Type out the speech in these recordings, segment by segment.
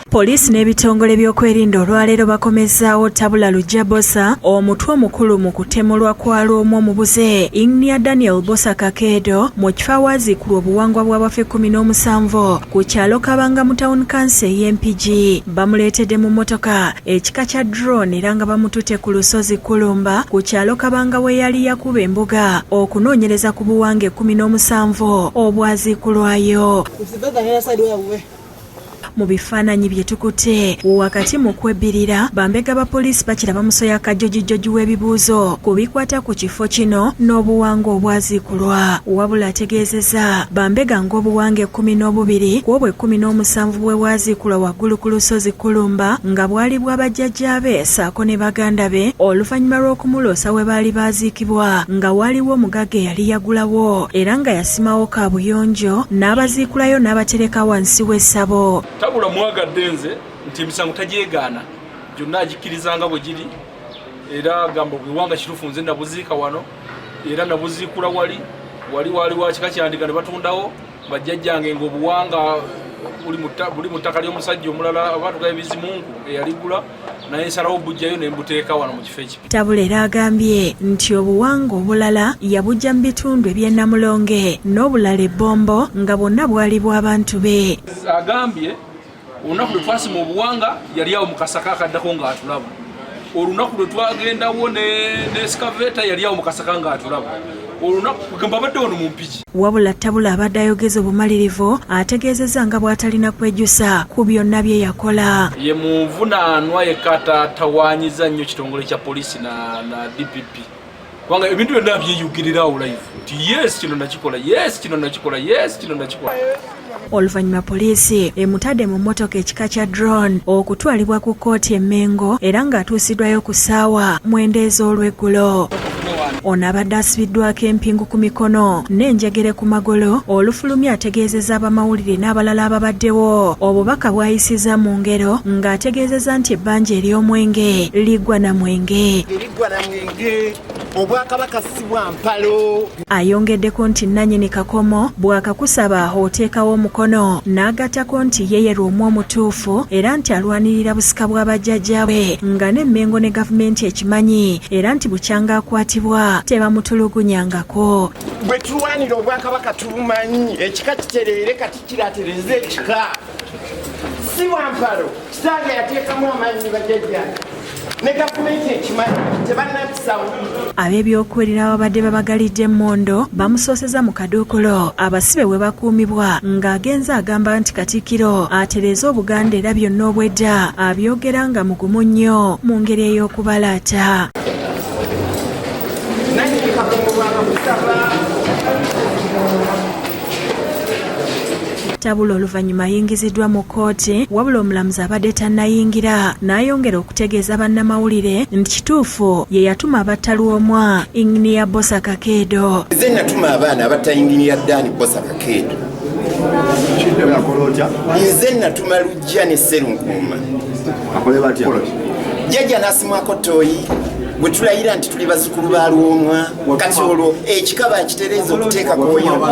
Poliisi n'ebitongole by'okwerinda olwaleero bakomezaawo Tabula Lujja Bossa omutwe omukulu mu kutemulwa kwa lw'omu omubuze Ingnia Daniel Bossa Kakeedo mu kifo awaaziikulwa obuwangwa bw'abafu 17 ku kyalo Kabanga mu Town Council y'Empigi. Bamuleetedde mu mmotoka ekika kya drone era nga bamutute ku lusozi Kulumba ku kyalo Kabanga we yali yakuba embuga okunoonyereza ku buwange 17 obwaziikulwayo. Mu bifaananyi bye tukutte wakati mu kwebbirira bambega ba poliisi bakiraba musoya kajjojijoji w'ebibuuzo ku bikwata ku kifo kino n'obuwange obwaziikulwa. Wabula ategeezezza bambega ng'obuwange 12 ku obwe 17 bwe bwaziikulwa waggulu ku lusozi Kulumba nga bwali bw'abajjajjaabe ssaako ne baganda be oluvannyuma lw'okumuloosa we baali baaziikibwa nga waliwo omugagga eyali yagulawo era nga yasimawo kaabuyonjo n'abaziikulayo n'abatereka wansi w'essabo. Tabula mwagadde nze nti emisango tagyegaana gyonna agikkirizanga bwe giri era gamba bwewanga kituufu nze nabuziika wano era nabuziikula wali wa kika kyandiga ne batundawo bajjajjange ng'obuwanga buli mu ttaka ly'omusajja omulala abaatuga ebizimungu eyaligula naye nsalawo bujjayo ne mbuteeka wano mu kifo ekyo. Tabula era agambye nti obuwanga obulala yabujja mu bitundu eby'e Namulonge n'obulala ebbombo nga bwonna bwali bw'abantu be. Agambye olunaku lwe twasima obuwanga yali awo mu kasaka akaddako ng'atulaba. Olunaku lwe twagendawo ne excavator yali awo mu kasaka ng'atulaba. Olunaku kugamba badde wano mu Mpigi. Wabula Tabula abadde ayogeza obumalirivu ategeezezza nga bw'atalina kwejjusa ku byonna bye yakola. Ye muvunaanwa yekka tawaanyiza nnyo kitongole kya poliisi na DPP. Kubanga ebintu byonna byeyugirirawo live nti yes kino nakikola, yes kino nakikola, yes kino nakikola. Oluvannyuma poliisi emutadde mu mmotoka ekika kya drone okutwalibwa ku kkooti e Mengo era ng'atuusiddwayo ku ssaawa 9 ez'olweggulo. Ono abadde asibiddwako empingu ku mikono n'enjegere ku magolo olufulumya ategeezezza abamawulire n'abalala ababaddewo obubaka bw'ayisiza mu ngero ng'ategeezezza nti ebbanja ery'omwenge liggwa na mwenge. Obwakabaka si bwa mpalo. Ayongeddeko nti nannyini kakomo bw'akakusaba oteekawo omukono n'agattako nti ye Lwomu omutuufu era nti alwanirira busika bw'abajjajjaabe nga n'Emmengo ne gavumenti ekimanyi era nti bukyanga akwatibwa tebamutulugunyangako. Bwe tulwanira obwakabaka tubumanyi ekika kitereere kati kiratereze ekika si bwa mpalo. Kitange yateekamu amaanyi bajjajjaabe ne gavumenti ekimanyi tebannabisawo. Ab'ebyokuwulira ababadde babagalidde emmondo bamusooseza mu kaduukulu abasibe we bakuumibwa ng'agenza agamba nti Katikkiro atereeza Obuganda era byonna obwedda abyogera nga mugumu nnyo mu ngeri ey'okubalaata. Tabula oluvannyuma ayingiziddwa mu kkooti wabula omulamuzi abadde tannayingira n'ayongera okutegeeza bannamawulire nti kituufu ye yatuma abatta Lwomwa Ingnia Bossa Kakeedo. Nze natuma abaana abatta Ingnia Dani Bossa Kakeedo. Nze natuma Lujja ne Sserunkuuma. Jjajja n'asimwako ttooyi bwe tulayira nti tuli bazzukulu ba Lwomwa kati olwo ekikaba nkitereeza okuteeka koyo.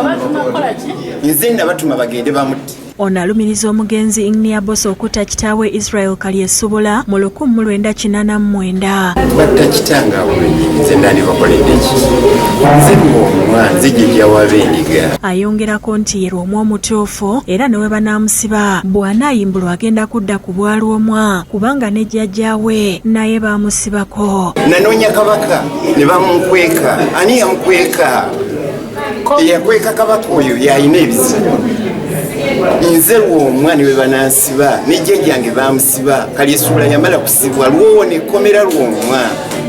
Nze nabatuma bagende bamutte. Ono alumiriza omugenzi Ingnia Bossa okutta kitaawe Israel Kalyesuubula mu 1989. Batta kitange awo nze nani bakoledde ki? Nze Lwomwa nze jjajja w'ab'endiga. Ayongerako nti ye Lwomu omutuufu era ne we banaamusiba bw'anaayimbulwa agenda kudda ku bwa Lwomwa kubanga ne jjajjaawe naye baamusibako. Nanoonya kabaka ne bamunkweka. Ani yamukweka? Eyakweka kabaka oyo y'alina ebizibu. Nze Lwomwa niwe banansiba ne jjajjange bamusiba Kalyesuubula yamala kusibwa lwowo nekomera Lwomwa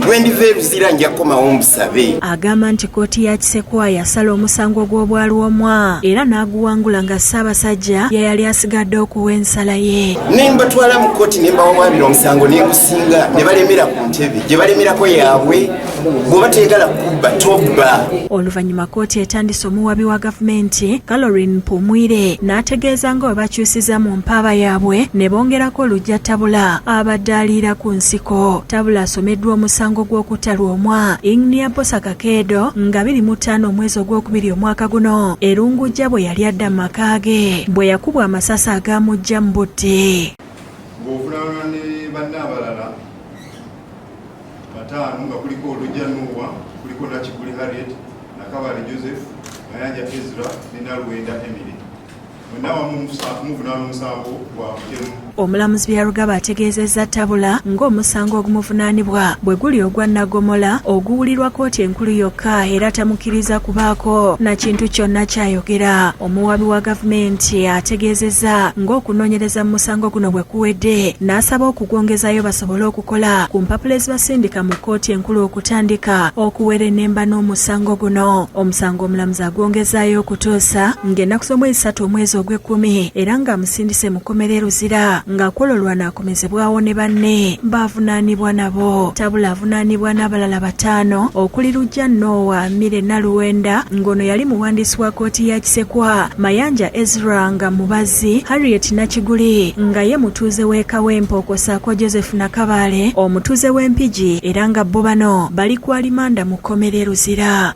lwendiva eruzira nja kukomawo omusabe. Agamba nti kkooti ya Kisekwa yasala omusango gw'obwa Lwomwa era n'aguwangula nga Ssaabasajja yali asigadde okuwa ensala ye. Ne mbatwala mu kkooti ne mbawawaabira omusango ne gusinga ne balemera ku ntebe gye balemerako yaabwe bw'oba teegala kubba tobba. Oluvannyuma kkooti etandise omuwabi wa gavumenti Caroline Mpumwire n'ategeeza nga bwe bakyusiza mu mpaaba yaabwe ne bongerako Lujja Tabula abadde aliira ku nsiko. Tabula asomeddwa omusango gw'okutta Lwomwa Ingnia Bossa Kakeedo nga 25 omwezi ogwokubiri omwaka guno Erungujja bwe yali adda mu maka ge bwe yakubwa amasasi agaamujja mu budde. ng'ovunana ne banne abalala bataano nga kuliko Olujja Noah, kuliko Nakiguli Harriet, Nakabale Joseph, Mayanja Ezra ne Nalwenda Emily. Mwenna wamu muvunana omusango gwa butemu. Omulamuzi Byarugaba ategeezezza tabula ng'omusango ogumuvunaanibwa bwe guli ogwa Nagomola oguwulirwa kkooti enkulu yokka era tamukkiriza kubaako na kintu kyonna kyayogera. Omuwabi wa gavumenti ategeezezza ng'okunoonyereza mu musango guno bwe kuwedde n'asaba okugwongezayo basobole okukola ku mpapula ezibasindika mu kkooti enkulu okutandika okuwera ennemba n'omusango guno. Omusango omulamuzi agwongezaayo okutuusa ng'ennaku z'omwezi 3 omwezi ogw'ekkumi era ng'amusindise mu kkomera Luzira nga kwololwa n'akomezebwawo ne banne baavunaanibwa nabo. Tabula avunaanibwa n'abalala 5 okuli Lujja Noah, Mire Nalwenda ng'ono yali muwandiisi wa kkooti ya Kisekwa, Mayanja Ezra nga mubazi, Harriet Nakiguli nga ye mutuuze w'e Kawempe okwosaako Joseph Nakabale omutuuze w'Empigi era nga bo bano bali ku alimanda mu kkomera Luzira.